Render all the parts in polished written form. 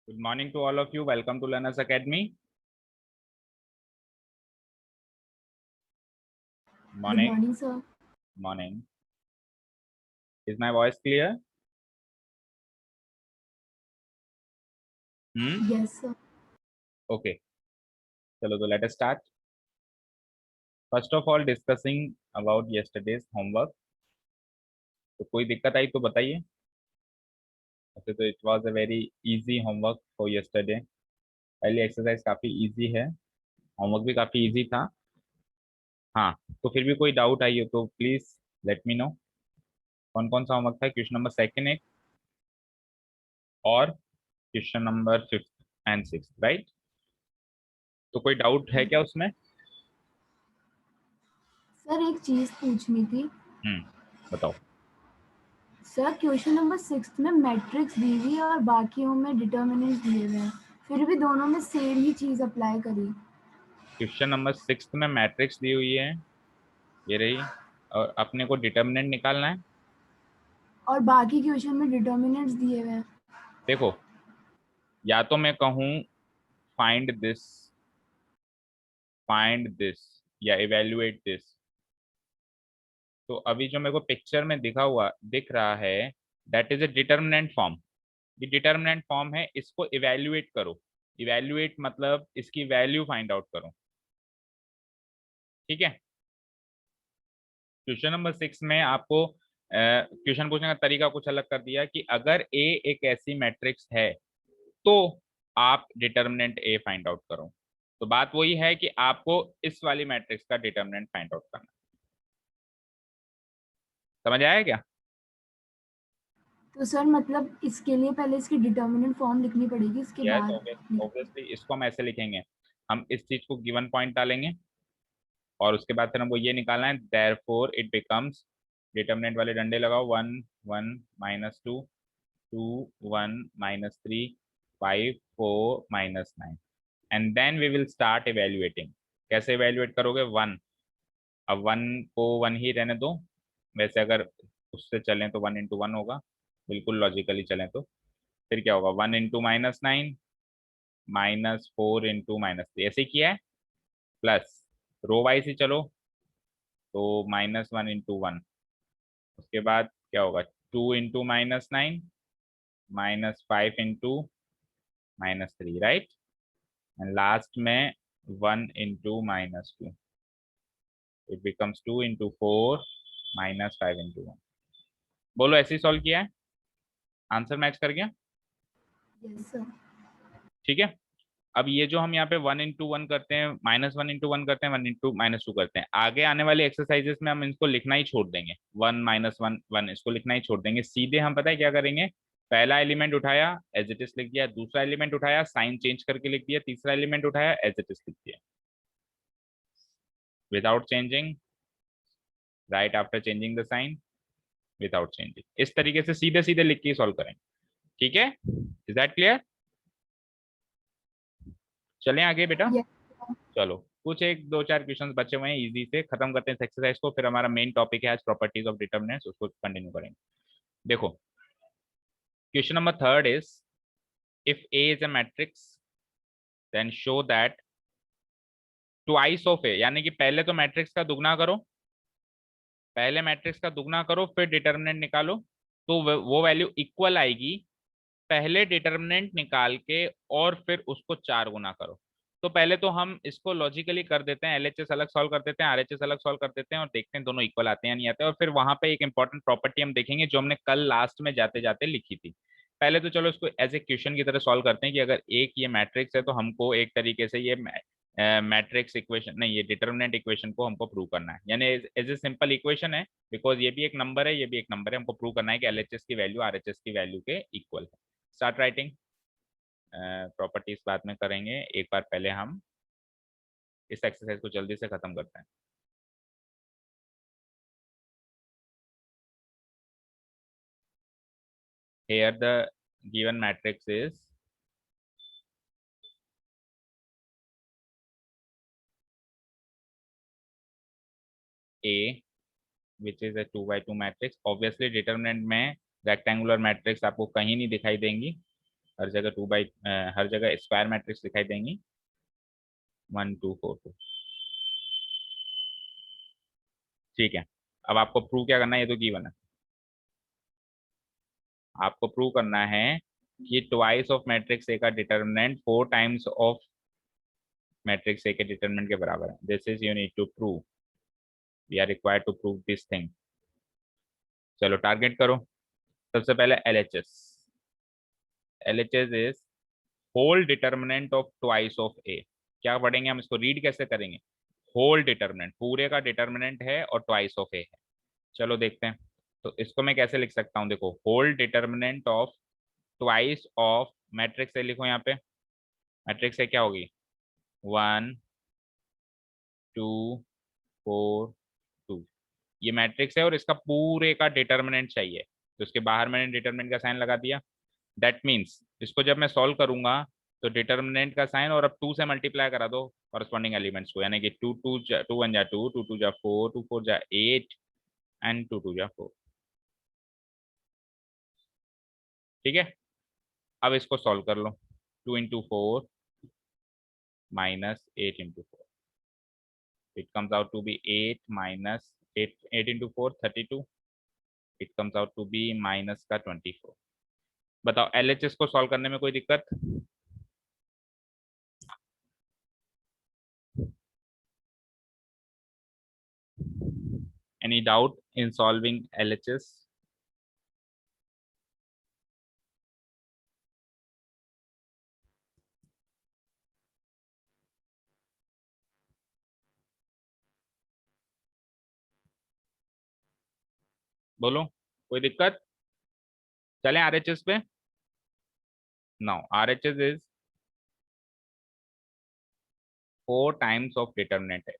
Good morning to all of you. Welcome to Learners Academy. Good Morning. morning, sir. Morning. Is my voice clear? Yes, sir. Okay. Chalo, so let us start. First of all, discussing about yesterday's homework. तो कोई दिक्कत आई तो बताइए. Okay, तो it was a very easy homework for yesterday. पहली exercise काफी easy है. Homework भी काफी easy था. हाँ, तो फिर भी कोई डाउट आई हो तो प्लीज लेट मी नो. कौन कौन सा होमवर्क था? क्वेश्चन नंबर सेकंड एक और question number 5th and 6th, right? तो कोई डाउट है क्या उसमें? सर एक चीज पूछनी थी। बताओ. सर क्वेश्चन नंबर 6 में मैट्रिक्स दी हुई है और बाकियों में डिटर्मिनेंट दिए हुए हैं, फिर भी दोनों में सेम ही चीज अप्लाई करी। क्वेश्चन नंबर 6 में मैट्रिक्स दी हुई है, ये रही, और अपने को डिटर्मिनेंट निकालना है. और बाकी क्वेश्चन में डिटर्मिनेंट्स दिए हुए हैं। देखो, या तो मैं कहूँ फाइंड दिस, फाइंड दिस, या इवेल्युएट दिस. तो अभी जो मेरे को पिक्चर में दिख रहा है, that is a determinant form. ये डिटर्मिनेंट फॉर्म है, इसको इवेल्युएट करो. इवेल्युएट मतलब इसकी वैल्यू फाइंड आउट करो. ठीक है. क्वेश्चन नंबर 6 में आपको क्वेश्चन पूछने का तरीका कुछ अलग कर दिया कि अगर ए एक ऐसी मैट्रिक्स है तो आप डिटर्मिनेंट ए फाइंड आउट करो. तो बात वही है कि आपको इस वाली मैट्रिक्स का डिटर्मिनेंट फाइंड आउट करना. समझ आया क्या? तो सर मतलब इसके लिए पहले इसकी डिटर्मिनेंट फॉर्म लिखनी पड़ेगी, इसके यस, बाद ऑब्वियसली इसको हम ऐसे लिखेंगे. हम इस चीज को गिवन पॉइंट डालेंगे और उसके बाद फिर हमको ये निकालना है. देयरफॉर इट बिकम्स, डिटर्मिनेंट वाले डंडे लगाओ. 1 1 -2, 2 1 -3, 5 4 -9. And then we will start evaluating. कैसे इवेल्युएट करोगे? 1. अब 1 को 1 ही रहने दो. वैसे अगर उससे चलें तो 1 इंटू 1 होगा, बिल्कुल लॉजिकली चलें तो. फिर क्या होगा? 1 इंटू -9, -4 इंटू -3, ऐसे ही किया है. प्लस रो वाइज ही चलो, तो -1 इंटू 1. उसके बाद क्या होगा? 2 into -9, -5 into -3, right. And last में 1 into -2. It becomes 2 into 4 -5 into 1. बोलो, ऐसे ही सॉल्व किया है? आंसर मैच कर गया? Yes sir. ठीक है. अब ये जो हम यहाँ पे 1 इंटू 1 करते हैं, -1 इंटू 1 करते हैं, 1 इंटू -2 करते हैं, आगे आने वाले एक्सरसाइजेस में हम इनको लिखना ही छोड़ देंगे. 1 -1 1, इसको लिखना ही छोड़ देंगे. सीधे हम पता है क्या करेंगे? पहला एलिमेंट उठाया, एज इट इज लिख दिया. दूसरा एलिमेंट उठाया, साइन चेंज करके लिख दिया. तीसरा एलिमेंट उठाया, एज इट इज लिख दिया, without changing. Right after changing the sign, without changing. इस तरीके से सीधे सीधे लिख के सॉल्व करेंगे. ठीक है? Is that clear? चलें आगे बेटा. यस। चलो, कुछ एक दो चार क्वेश्चंस बचे हुए हैं, इजी से खत्म करते हैं इस एक्सरसाइज को. फिर हमारा मेन टॉपिक है आज प्रॉपर्टीज ऑफ डिटर्मिनेंट्स, उसको कंटिन्यू करेंगे. देखो, question number third is, if A is a matrix then show that twice of A, यानी कि पहले तो मैट्रिक्स का दुगना करो, पहले मैट्रिक्स का दुगना करो, फिर डिटर्मिनेंट निकालो, तो वो वैल्यू इक्वल आएगी पहले डिटर्मिनेंट निकाल के और फिर उसको 4 गुना करो. तो पहले तो हम इसको लॉजिकली कर देते हैं, एलएचएस अलग सॉल्व कर देते हैं, आरएचएस अलग सॉल्व कर देते हैं, और देखते हैं दोनों इक्वल आते हैं या नहीं आते. और फिर वहां पे एक इंपॉर्टेंट प्रॉपर्टी हम देखेंगे जो हमने कल लास्ट में जाते जाते लिखी थी. पहले तो चलो इसको एज ए क्वेश्चन की तरह सॉल्व करते हैं कि अगर एक ये मैट्रिक्स है तो हमको एक तरीके से ये मैट्रिक्स इक्वेशन नहीं, ये डिटर्मिनेंट इक्वेशन को हमको प्रूव करना है. यानी एज ए सिंपल इक्वेशन है, बिकॉज ये भी एक नंबर है, ये भी एक नंबर है. हमको प्रूव करना है कि एलएचएस की वैल्यू आरएचएस की वैल्यू के इक्वल है. Start writing. प्रॉपर्टीज बाद में करेंगे, एक बार पहले हम इस एक्सरसाइज को जल्दी से खत्म करते हैं. Here the given matrix is A, which is a 2 by 2 matrix. Obviously determinant में रेक्टेंगुलर मैट्रिक्स आपको कहीं नहीं दिखाई देंगी, हर जगह हर जगह स्क्वायर मैट्रिक्स दिखाई देंगी 1 2 4 2। ठीक है, अब आपको प्रूव क्या करना है, ये तो गिवन है। आपको प्रूव करना है कि ट्वाइस ऑफ मैट्रिक्स ए का determinant 4 times of matrix A के डिटर्मिनेंट के बराबर है। This is you need to prove, we are required to prove this thing. चलो टारगेट करो। सबसे पहले LHS. LHS is whole determinant of twice of A. क्या पढ़ेंगे हम इसको, रीड कैसे करेंगे? होल डिटर्मिनेंट, पूरे का डिटर्मिनेंट है और ट्वाइस ऑफ ए है। चलो देखते हैं। तो इसको मैं कैसे लिख सकता हूँ, देखो whole determinant of twice of matrix A लिखो यहाँ पे। मैट्रिक्स ए क्या होगी, 1 2 4 2। ये मैट्रिक्स है और इसका पूरे का डिटर्मिनेंट चाहिए, तो इसके बाहर मैंने डिटर्मिनेंट का साइन लगा दिया। दैट मीन्स इसको जब मैं सॉल्व करूंगा तो डिटर्मिनेंट का साइन और अब 2 से मल्टीप्लाई करा दो कॉरस्पॉन्डिंग एलिमेंट्स को, यानी कि 2 2 1 जा 2 2 2 जा 4 2 4 जा 8 एंड 2 2 जा 4। ठीक है, अब इसको सॉल्व कर लो। 2 into 4 minus 8 into 4, it comes out to be 8 minus 8 into 4 32, it comes out to be minus का 24। बताओ एलएचएस को सॉल्व करने में कोई दिक्कत? Any doubt in solving LHS? बोलो, कोई दिक्कत? चलें आरएचएस पे। Now RHS is 4 times of determinant है।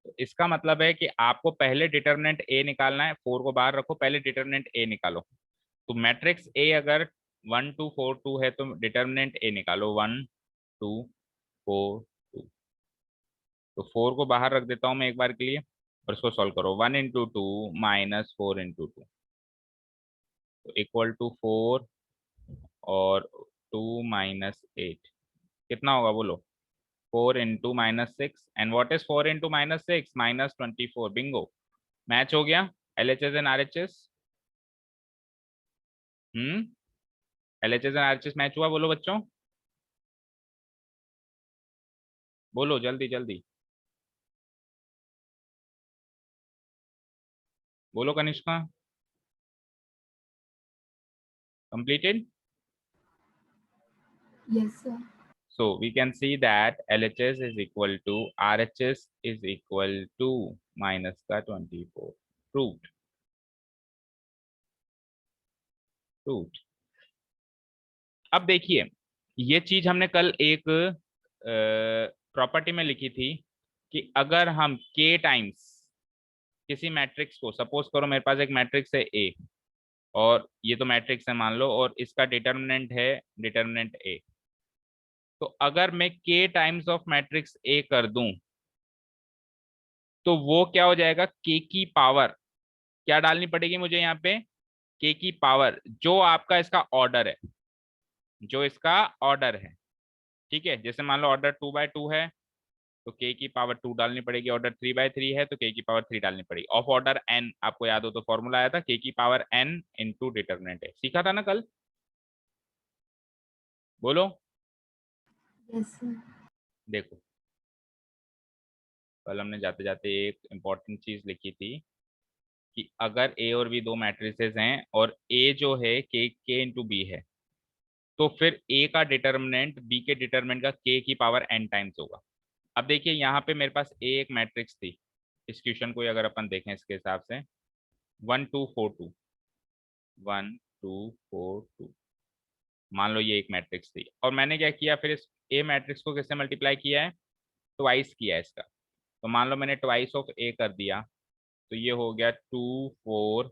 तो इसका मतलब है कि आपको पहले डिटर्मिनेंट ए निकालना है, 4 को बाहर रखो, पहले डिटर्मिनेंट ए निकालो। तो मैट्रिक्स ए अगर 1 2 4 2 है तो डिटर्मिनेंट ए निकालो 1 2 4 2। तो 4 को बाहर रख देता हूं मैं एक बार के लिए और इसको सॉल्व करो। 1 इंटू 2 माइनस 4 इंटू 2 तो इक्वल टू 4 और 2 माइनस 8 कितना होगा बोलो? 4 into minus 6 and what is 4 into minus 6? Minus 24। Bingo, match हो गया LHS and RHS. LHS and RHS match हुआ, बोलो बच्चों, बोलो जल्दी जल्दी, बोलो Kanishka. Completed? Yes, sir. So we can see that LHS is equal to RHS is equal to minus का 24। Proved, proved। अब देखिए, ये चीज हमने कल एक प्रॉपर्टी में लिखी थी कि अगर हम k टाइम्स किसी मैट्रिक्स को, सपोज करो मेरे पास एक मैट्रिक्स है A और ये तो मैट्रिक्स है मान लो और इसका डिटर्मिनेंट है डिटर्मिनेंट A, तो अगर मैं k times of matrix A कर दूं तो वो क्या हो जाएगा, k की पावर क्या डालनी पड़ेगी मुझे यहाँ पे, k की पावर जो आपका इसका ऑर्डर है, जो इसका ऑर्डर है। ठीक है, जैसे मान लो ऑर्डर 2/2 है तो k की पावर 2 डालनी पड़ेगी, ऑर्डर 3/3 है तो k की पावर 3 डालनी पड़ेगी। ऑफ ऑर्डर n आपको याद हो तो फॉर्मूला आया था k की पावर n इंटू डिटर्मिनेंट है, सीखा था ना कल? बोलो। Yes, sir. देखो कल हमने जाते जाते एक इंपॉर्टेंट चीज लिखी थी कि अगर a और b दो मैट्रिसेस हैं और a जो है k इंटू बी है तो फिर a का डिटर्मिनेंट b के डिटर्मिनेंट का k की पावर n टाइम्स होगा। अब देखिए यहाँ पे मेरे पास a एक मैट्रिक्स थी, इस क्वेश्चन को अगर अपन देखें इसके हिसाब से 1 2 4 2 1 2 4 2, मान लो ये एक मैट्रिक्स थी और मैंने क्या किया फिर इस ए मैट्रिक्स को किससे मल्टीप्लाई किया है, ट्वाइस किया है इसका। तो मान लो मैंने ट्वाइस ऑफ ए कर दिया तो ये हो गया 2 4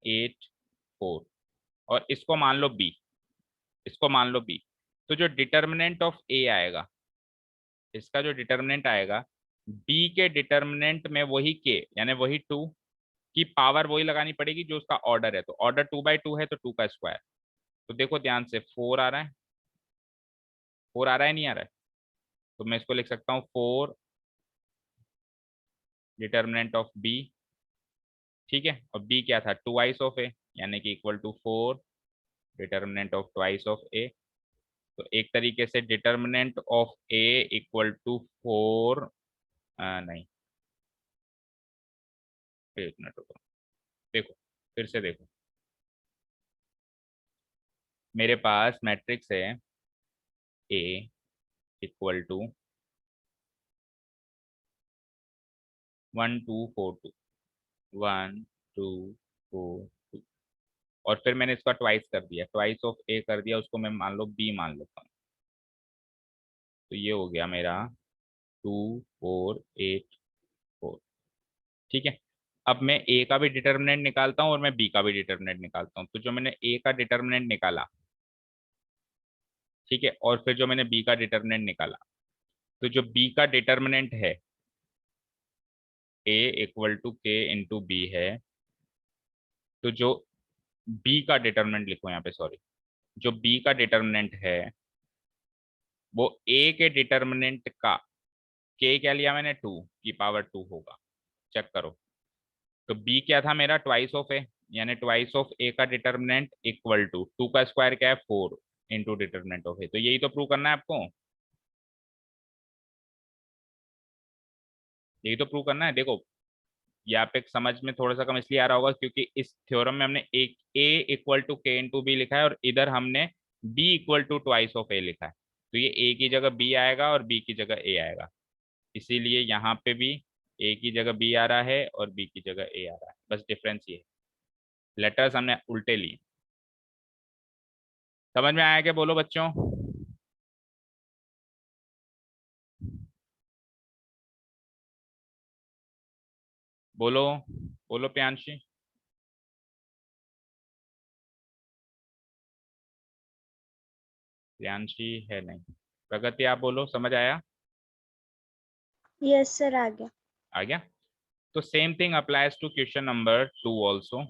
8 4 और इसको मान लो बी, इसको मान लो बी। तो जो डिटर्मिनेंट ऑफ ए आएगा, इसका जो डिटर्मिनेंट आएगा बी के डिटर्मिनेंट में वही के यानी वही 2 की पावर वही लगानी पड़ेगी जो उसका ऑर्डर है। तो ऑर्डर 2/2 है तो 2 का स्क्वायर। तो देखो ध्यान से 4 आ रहा है 4 आ रहा है नहीं आ रहा है? तो मैं इसको लिख सकता हूँ 4 डिटर्मिनेंट ऑफ बी, ठीक है। और बी क्या था, ट्वाइस ऑफ ए, यानी कि equal to 4 determinant of twice of A. तो एक तरीके से determinant of A equal to 4, नहीं, एक मिनट रुको, देखो फिर से देखो, मेरे पास मैट्रिक्स है ए इक्वल टू 1 2 4 2, 1 2 4 2, और फिर मैंने इसका ट्वाइस कर दिया, ट्वाइस ऑफ ए कर दिया, उसको मैं मान लो बी मान लेता हूँ। तो ये हो गया मेरा 2 4 8 4, ठीक है। अब मैं ए का भी डिटर्मिनेंट निकालता हूँ और मैं बी का भी डिटर्मिनेंट निकालता हूँ। तो जो मैंने ए का डिटर्मिनेंट निकाला, ठीक है, और फिर जो मैंने बी का डिटर्मिनेंट निकाला, तो जो बी का डिटर्मिनेंट है ए equal to K into B है, तो जो बी का डिटर्मिनेंट लिखो यहाँ पे, सॉरी, जो बी का डिटर्मिनेंट है वो ए के डिटर्मिनेंट का, के क्या लिया मैंने, 2 की पावर 2 होगा, चेक करो। तो बी क्या था मेरा, ट्वाइस ऑफ ए, यानी ट्वाइस ऑफ ए का डिटर्मिनेंट इक्वल टू 2 का स्क्वायर क्या है 4 इंटू डिटर्मिनेंट ऑफ ए। तो यही तो प्रूव करना है आपको, यही तो प्रूव करना है। देखो यहाँ पे समझ में थोड़ा सा कम इसलिए आ रहा होगा क्योंकि इस थ्योरम में हमने एक A equal to K into B लिखा है और इधर हमने B equal to twice of A लिखा है। तो ये ए की जगह बी आएगा और बी की जगह ए आएगा, इसीलिए यहाँ पे भी ए की जगह बी आ रहा है और बी की जगह ए आ रहा है, बस डिफरेंस ये है, लेटर्स हमने उल्टे लिए। समझ में आया क्या, बोलो बच्चों? बोलो, बोलो प्रियांशी। प्रियांशी है नहीं, प्रगति आप बोलो, समझ आया? यस सर, आ गया। आ गया। तो same thing applies to question number 2 also,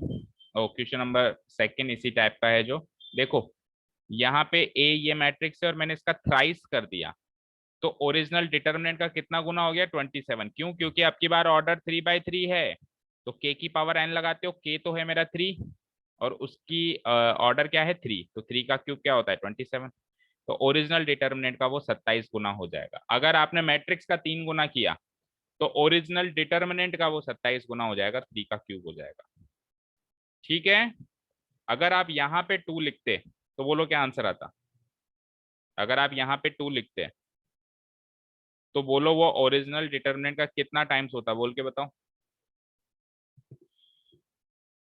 और क्वेश्चन नंबर सेकंड इसी टाइप का है। जो देखो यहाँ पे ए ये मैट्रिक्स है और मैंने इसका थ्राइस कर दिया, तो ओरिजिनल डिटर्मिनेंट का कितना गुना हो गया, 27। क्यों? क्योंकि आपकी बार ऑर्डर 3/3 है, तो के की पावर एन लगाते हो, के तो है मेरा 3 और उसकी ऑर्डर क्या है 3, तो 3 का क्यूब क्या होता है 27। तो ओरिजिनल डिटर्मिनेंट का वो 27 गुना हो जाएगा। अगर आपने मैट्रिक्स का 3 गुना किया तो ओरिजिनल डिटर्मिनेंट का वो 27 गुना हो जाएगा, 3 का क्यूब हो जाएगा, ठीक है। अगर आप यहाँ पे 2 लिखते तो बोलो क्या आंसर आता? अगर आप यहाँ पे 2 लिखते तो बोलो वो ओरिजिनल डिटर्मिनेंट का कितना टाइम्स होता, बोल के बताओ,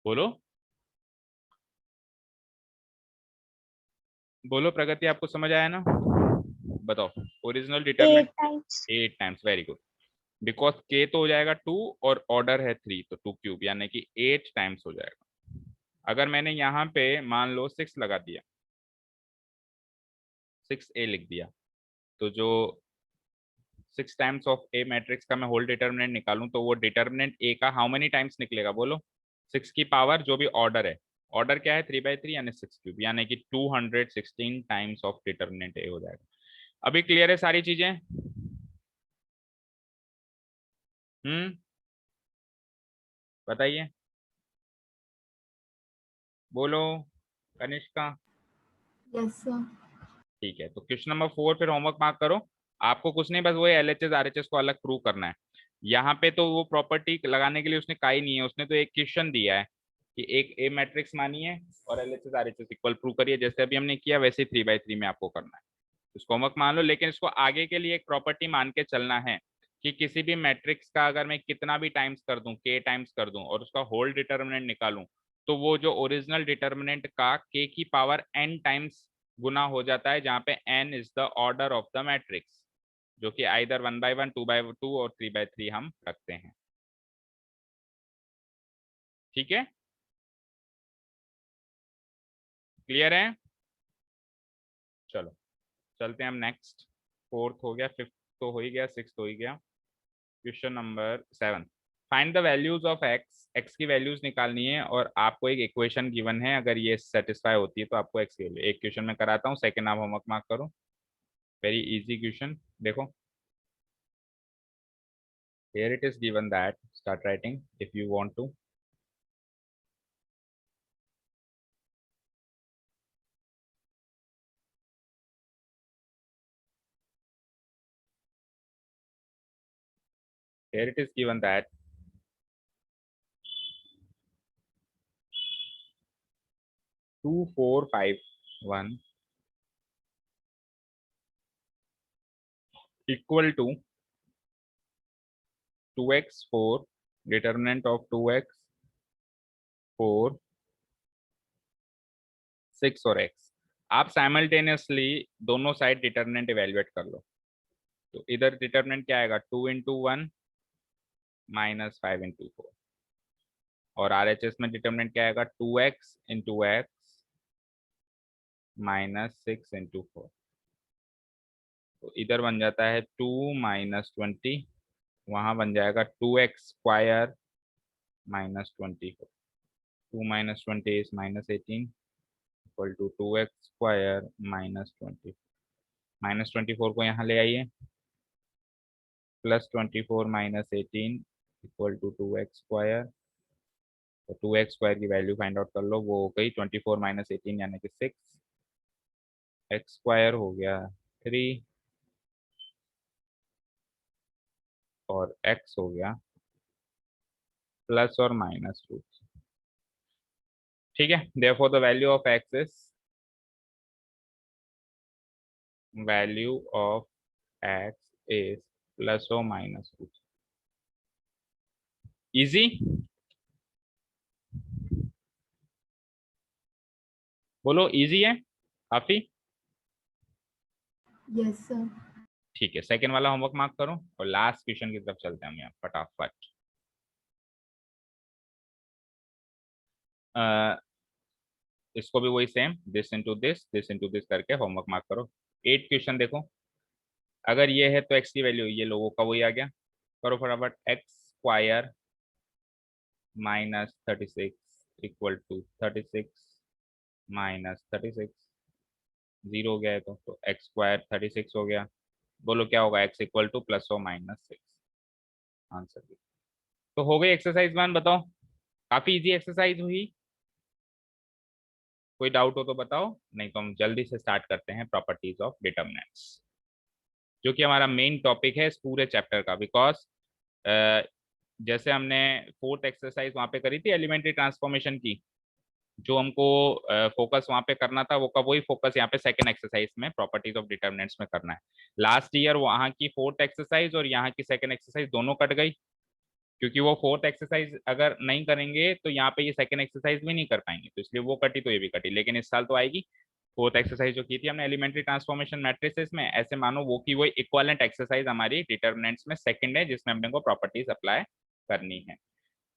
बोलो, बोलो प्रगति, आपको समझ आया ना? बताओ, original 8 determinant times. 8 times, very good. Because के तो हो जाएगा 2 और ऑर्डर है 3, तो 2 क्यूब यानी कि 8 टाइम्स हो जाएगा। अगर मैंने यहाँ पे मान लो 6 लगा दिया, 6a लिख दिया, तो जो 6 टाइम्स ऑफ ए मैट्रिक्स का मैं होल डिटर्मिनेंट निकालूं तो वो डिटर्मिनेंट ए का हाउ मेनी टाइम्स निकलेगा, बोलो? 6 की पावर जो भी ऑर्डर है, ऑर्डर क्या है 3/3 यानी 6 क्यूब, यानी कि 216 टाइम्स ऑफ डिटर्मिनेंट ए हो जाएगा। अभी क्लियर है सारी चीजें? बताइए, बोलो कनिष्का। Yes sir. ठीक है, तो क्वेश्चन नंबर 4 फिर होमवर्क मार्क करो। आपको कुछ नहीं, बस वही एलएचएस आरएचएस को अलग प्रूव करना है। यहाँ पे तो वो प्रॉपर्टी लगाने के लिए उसने का ही नहीं है, उसने तो एक क्वेश्चन दिया है कि एक ए मैट्रिक्स मानिए और एलएचएस आरएचएस इक्वल प्रूव करिए, जैसे अभी हमने किया वैसे ही 3/3 में आपको करना है। इसको होमवर्क मान लो, लेकिन इसको आगे के लिए एक प्रॉपर्टी मान के चलना है कि किसी भी मैट्रिक्स का अगर मैं कितना भी टाइम्स कर दूं, के टाइम्स कर दूं और उसका होल डिटर्मिनेंट निकालूं, तो वो जो ओरिजिनल डिटर्मिनेंट का के की पावर n टाइम्स गुना हो जाता है, जहां पे n is the order of the matrix, जो कि आइदर 1/1 2/2 और 3/3 हम रखते हैं, ठीक है। क्लियर है? चलो चलते हैं हम नेक्स्ट। फोर्थ हो गया, फिफ्थ तो हो ही गया, सिक्स हो ही गया। Question number 7, find the values of x, x की वैल्यूज निकालनी है और आपको एक इक्वेशन गिवन है, अगर ये सेटिस्फाई होती है तो आपको एक्स की वैल्यू, एक क्वेश्चन में कराता हूँ, सेकंड आप होमवर्क मार्क करो, वेरी इजी क्वेश्चन देखो. Here it is given that start writing if you want to. Here it is given that 2451 equal to 2x 4 determinant of 2x 4 6 और x. आप simultaneously दोनों side determinant evaluate कर लो. तो इधर determinant क्या आएगा 2 into 1 minus 5 into 4 और RHS में डिटर्मिनेंट क्या आएगा 2x into x minus 6 into 4. तो इधर बन जाता है 2 minus 20, वहां बन जाएगा 2x square minus 24. 2 minus 20 is minus 18 equal to 2x square minus 20. minus 24 को यहाँ ले आइए, plus 24 minus 18 equal to 2x square. तो 2x स्क्वायर की वैल्यू फाइंड आउट कर लो, वो हो गई 24 minus 18 यानी कि 6. x स्क्वायर हो गया 3 और x हो गया प्लस और माइनस रूट. ठीक है. Therefore the value of x is value of x is plus और माइनस रूट. इजी. बोलो इजी है काफी. Yes sir. ठीक है. सेकेंड वाला होमवर्क मार्क करो और लास्ट क्वेश्चन की तरफ चलते हैं हम यहाँ फटाफट. इसको भी वही सेम दिस इंटू दिस करके होमवर्क मार्क करो. 8 क्वेश्चन देखो. अगर ये है तो x की वैल्यू ये लोगों का वही आ गया. करो फटाफट. x square minus 36 equal to 36 minus 36. 0 हो गया है तो x स्क्वायर 36 हो गया. बोलो क्या होगा x इक्वल टू प्लस और माइनस 6. आंसर भी तो हो गई एक्सरसाइज 1. बताओ काफी इजी एक्सरसाइज हुई. कोई डाउट हो तो बताओ, नहीं तो हम जल्दी से स्टार्ट करते हैं प्रॉपर्टीज ऑफ डिटर्मिनेंट्स, जो कि हमारा मेन टॉपिक है इस पूरे चैप्टर का. बिकॉज जैसे हमने फोर्थ एक्सरसाइज वहां पे करी थी एलिमेंट्री ट्रांसफॉर्मेशन की, जो हमको फोकस वहां पे करना था वो का वही फोकस यहाँ पे सेकंड एक्सरसाइज में प्रॉपर्टीज ऑफ डिटर्मिनेंट्स में करना है. लास्ट ईयर वहां की फोर्थ एक्सरसाइज और यहाँ की सेकंड एक्सरसाइज दोनों कट गई, क्योंकि वो फोर्थ एक्सरसाइज अगर नहीं करेंगे तो यहाँ पे ये सेकंड एक्सरसाइज भी नहीं कर पाएंगे, तो इसलिए वो कटी तो ये भी कटी. लेकिन इस साल तो आएगी. फोर्थ एक्सरसाइज जो की थी हमने एलिमेंट्री ट्रांसफॉर्मेशन मैट्रिसेस में, ऐसे मानो वो की वो इक्वालेंट एक्सरसाइज हमारी डिटर्मिनेंट्स में सेकंड है, जिसमें हमने को प्रॉपर्टीज अप्लाई करनी है.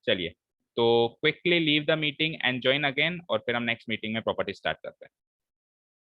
चलिए तो quickly leave the meeting and join again, और फिर हम नेक्स्ट मीटिंग में प्रॉपर्टी स्टार्ट करते हैं.